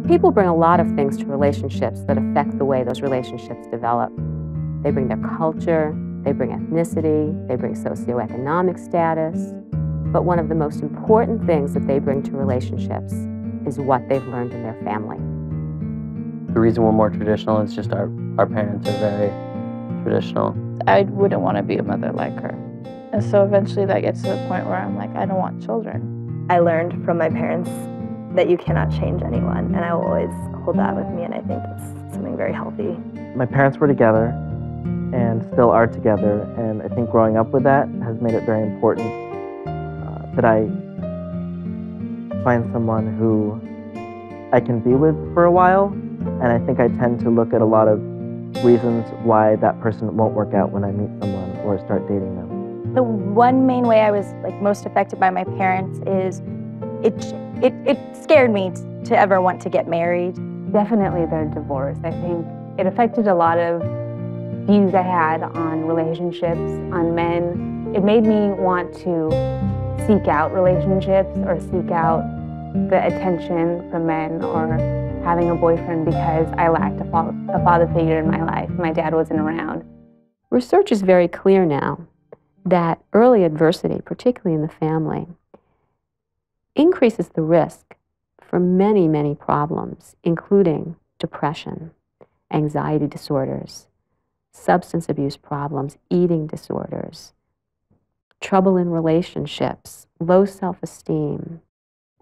People bring a lot of things to relationships that affect the way those relationships develop. They bring their culture, they bring ethnicity, they bring socioeconomic status. But one of the most important things that they bring to relationships is what they've learned in their family. The reason we're more traditional is just our parents are very traditional. I wouldn't want to be a mother like her. And so eventually that gets to the point where I'm like, I don't want children. I learned from my parents that you cannot change anyone, and I will always hold that with me, and I think it's something very healthy. My parents were together and still are together, and I think growing up with that has made it very important that I find someone who I can be with for a while, and I think I tend to look at a lot of reasons why that person won't work out when I meet someone or start dating them. The one main way I was most affected by my parents is it scared me to ever want to get married. Definitely their divorce. I think it affected a lot of views I had on relationships, on men. It made me want to seek out relationships or seek out the attention from men or having a boyfriend because I lacked a father figure in my life. My dad wasn't around. Research is very clear now that early adversity, particularly in the family, increases the risk for many, many problems, including depression, anxiety disorders, substance abuse problems, eating disorders, trouble in relationships, low self-esteem.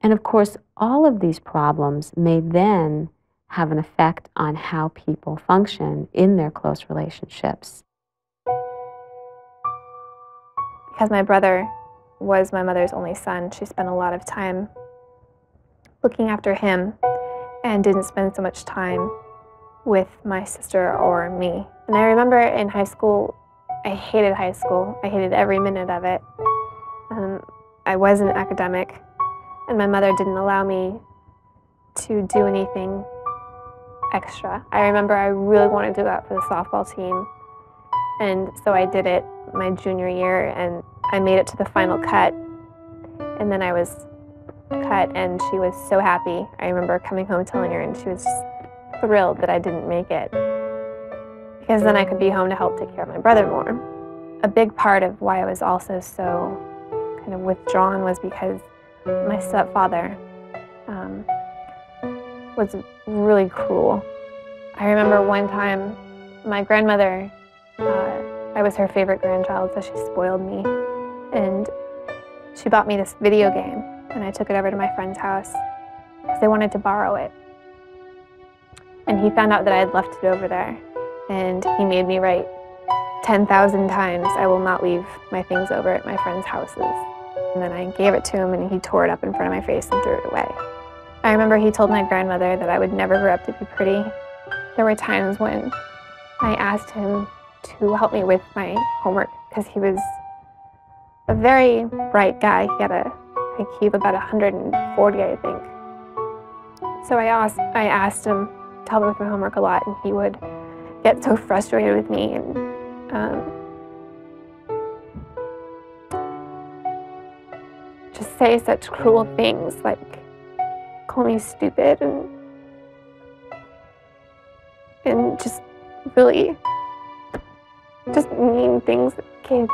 And of course, all of these problems may then have an effect on how people function in their close relationships. Because my brother was my mother's only son, she spent a lot of time looking after him and didn't spend so much time with my sister or me. And I remember in high school, I hated high school. I hated every minute of it. I wasn't academic, and my mother didn't allow me to do anything extra. I remember I really wanted to go out for the softball team, and so I did it my junior year, and I made it to the final cut, and then I was cut, and she was so happy. I remember coming home telling her, and she was just thrilled that I didn't make it, because then I could be home to help take care of my brother more. A big part of why I was also so kind of withdrawn was because my stepfather was really cruel. I remember one time my grandmother, I was her favorite grandchild, so she spoiled me, and she bought me this video game, and I took it over to my friend's house because they wanted to borrow it. And he found out that I had left it over there, and he made me write 10,000 times, "I will not leave my things over at my friends' houses." And then I gave it to him, and he tore it up in front of my face and threw it away. I remember he told my grandmother that I would never grow up to be pretty. There were times when I asked him to help me with my homework because he was a very bright guy. He had a IQ of about 140, I think. So I asked him to help me with my homework a lot, and he would get so frustrated with me and just say such cruel things, like call me stupid and just really just mean things that kids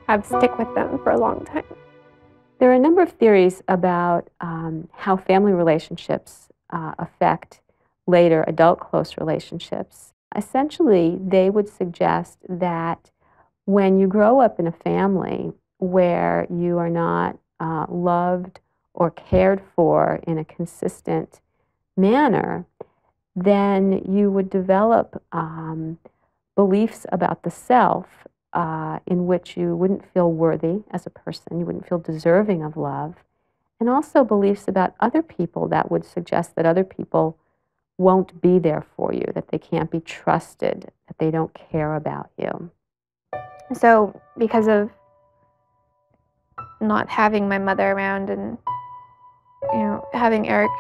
have stick with them for a long time. There are a number of theories about how family relationships affect later adult close relationships. Essentially, they would suggest that when you grow up in a family where you are not loved or cared for in a consistent manner, then you would develop beliefs about the self in which you wouldn't feel worthy as a person, you wouldn't feel deserving of love, and also beliefs about other people that would suggest that other people won't be there for you, that they can't be trusted, that they don't care about you. So because of not having my mother around and having Eric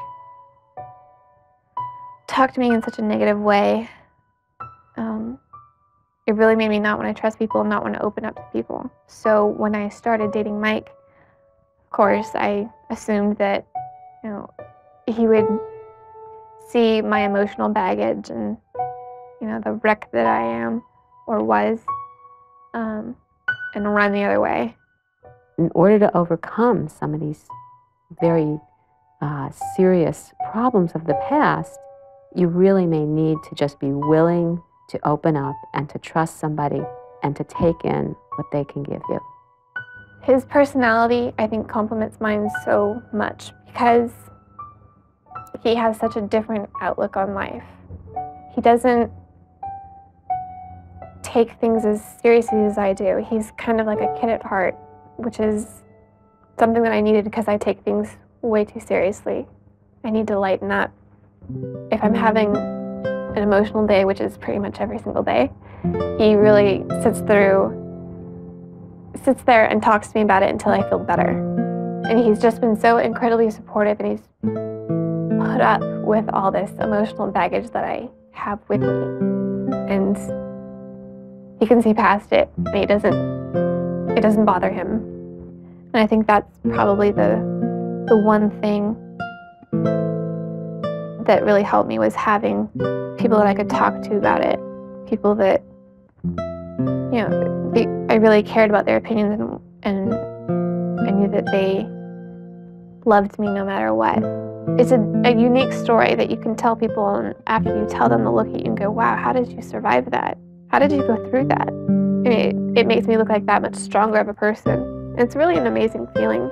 talk to me in such a negative way, it really made me not want to trust people and not want to open up to people. So when I started dating Mike, of course, I assumed that he would see my emotional baggage and, you know, the wreck that I am or was, and run the other way. In order to overcome some of these very serious problems of the past, you really may need to just be willing to open up and to trust somebody and to take in what they can give you. His personality, I think, complements mine so much because he has such a different outlook on life. He doesn't take things as seriously as I do. He's kind of like a kid at heart, which is something that I needed because I take things way too seriously. I need to lighten up. If I'm having an emotional day, which is pretty much every single day, he really sits there and talks to me about it until I feel better. And he's just been so incredibly supportive, and he's put up with all this emotional baggage that I have with me. And he can see past it, and it doesn't bother him. And I think that's probably the one thing that really helped me, was having people that I could talk to about it, people that, you know, I really cared about their opinions, and I knew that they loved me no matter what. It's a unique story that you can tell people, and after you tell them, they'll look at you and go, wow, how did you survive that? How did you go through that? I mean, it makes me look like that much stronger of a person. And it's really an amazing feeling.